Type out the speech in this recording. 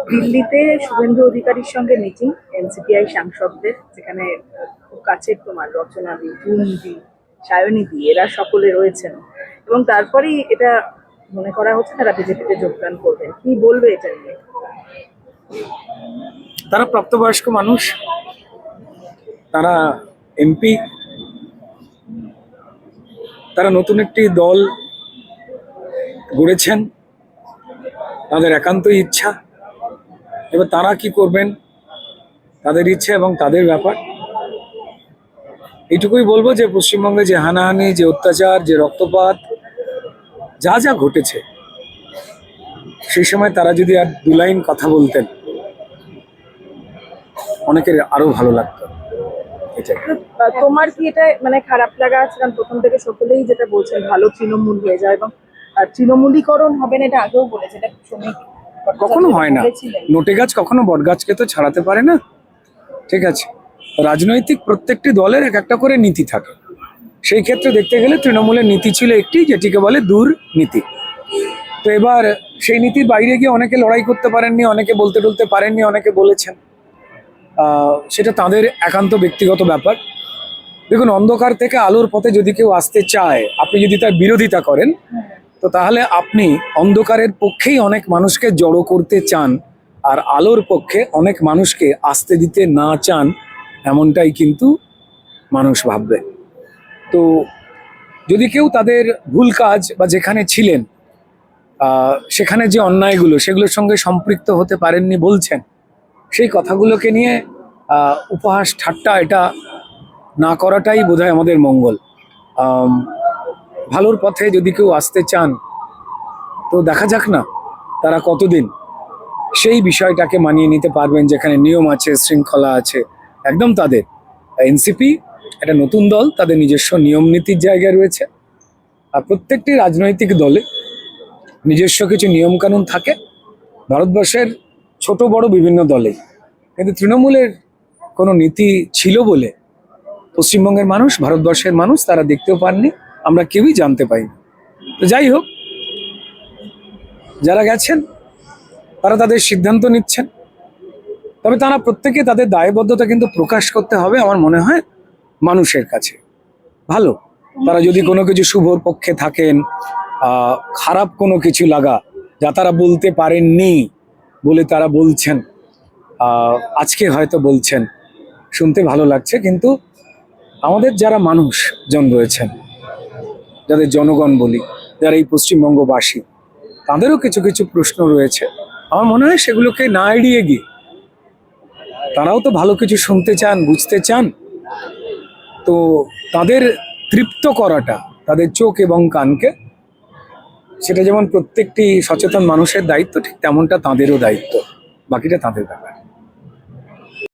দিল্লিতে শুভেন্দু অধিকারীর সঙ্গে মিটিং এনসিপিআই সাংসদদের, যেখানে খুব কাছের তোমার রচনাদি, ঝুমদি, সায়নীদি এরা সকলে রয়েছেন, এবং তারপরেই এটা মনে করা হচ্ছে তারা বিজেপিতে যোগদান করবেন। কি বলবে এটা নিয়ে? তারা প্রাপ্তবয়স্ক মানুষ, তারা এমপি, তারা নতুন একটি দল গড়েছেন, তাদের একান্তই ইচ্ছা। এবার তারা কি করবেন তাদের ইচ্ছা এবং তাদের ব্যাপার। এইটুকুই বলবো যে পশ্চিমবঙ্গে যে হানাহানি, যে অত্যাচার, যে রক্তপাত যা যা ঘটেছে, সেই সময় তারা যদি আর দু লাইন কথা বলতেন অনেকের আরো ভালো লাগতো। তোমার কি এটা মানে খারাপ লাগা আছে? কারণ প্রথম থেকে সকলেই যেটা বলছেন ভালো তৃণমূল হয়ে যায় এবং তৃণমূলীকরণ হবে না, এটা আগেও বলেছে, এটা শ্রমিক কখনো হয় না। নোটে গাছ কখনো বট গাছকে তো ছাড়াতে পারে না। ঠিক আছে, রাজনৈতিক প্রত্যেকটি দলের এক একটা করে নীতি থাকে। সেই ক্ষেত্রে দেখতে গেলে তৃণমূলের নীতি ছিল একটি, যেটিকে বলে দুর্নীতি। তো এবার সেই নীতির বাইরে গিয়ে অনেকে লড়াই করতে পারেননি, অনেকে বলতে টলতে পারেননি, অনেকে বলেছেন। সেটা তাদের একান্ত ব্যক্তিগত ব্যাপার। দেখুন, অন্ধকার থেকে আলোর পথে যদি কেউ আসতে চায়, আপনি যদি তার বিরোধিতা করেন, তো তাহলে আপনি অন্ধকারের পক্ষেই অনেক মানুষকে জড়ো করতে চান, আর আলোর পক্ষে অনেক মানুষকে আসতে দিতে না চান, এমনটাই কিন্তু মানুষ ভাববে। তো যদি কেউ তাদের ভুল কাজ বা যেখানে ছিলেন সেখানে যে অন্যায়গুলো, সেগুলোর সঙ্গে সম্পৃক্ত হতে পারেননি বলছেন, সেই কথাগুলোকে নিয়ে উপহাস ঠাট্টা এটা না করাটাই বোধহয় আমাদের মঙ্গল। ভালোর পথে যদি কেউ আসতে চান, তো দেখা যাক না তারা কতদিন সেই বিষয়টাকে মানিয়ে নিতে পারবেন, যেখানে নিয়ম আছে, শৃঙ্খলা আছে। একদম তাদের এনসিপি একটা নতুন দল, তাদের নিজস্ব নিয়ম নীতির জায়গায় রয়েছে। আর প্রত্যেকটি রাজনৈতিক দলে নিজস্ব কিছু নিয়মকানুন থাকে, ভারতবর্ষের ছোট বড় বিভিন্ন দলে। কিন্তু তৃণমূলের কোনো নীতি ছিল বলে পশ্চিমবঙ্গের মানুষ, ভারতবর্ষের মানুষ তারা দেখতেও পাননি, আমরা কেউই জানতে পাইনি। তো যাই হোক, যারা গেছেন তারা তাদের সিদ্ধান্ত নিচ্ছেন, তবে তারা প্রত্যেকে তাদের দায়বদ্ধতা কিন্তু প্রকাশ করতে হবে আমার মনে হয় মানুষের কাছে। ভালো, তারা যদি কোনো কিছু শুভর পক্ষে থাকেন, খারাপ কোনো কিছু লাগা যা তারা বলতে পারেননি বলে তারা বলছেন, আজকে হয়তো বলছেন, শুনতে ভালো লাগছে। কিন্তু আমাদের যারা মানুষজন রয়েছেন, যাদের জনগণ বলি, যারা এই পশ্চিমবঙ্গবাসী, তাদেরও কিছু কিছু প্রশ্ন রয়েছে। আমার মনে হয় সেগুলোকে না এড়িয়ে গিয়ে তারাও তো ভালো কিছু শুনতে চান, বুঝতে চান। তো তাদের তৃপ্ত করাটা, তাদের চোখ এবং কানকে, সেটা যেমন প্রত্যেকটি সচেতন মানুষের দায়িত্ব, ঠিক তেমনটা তাঁদেরও দায়িত্ব। বাকিটা তাঁদের ব্যাপার।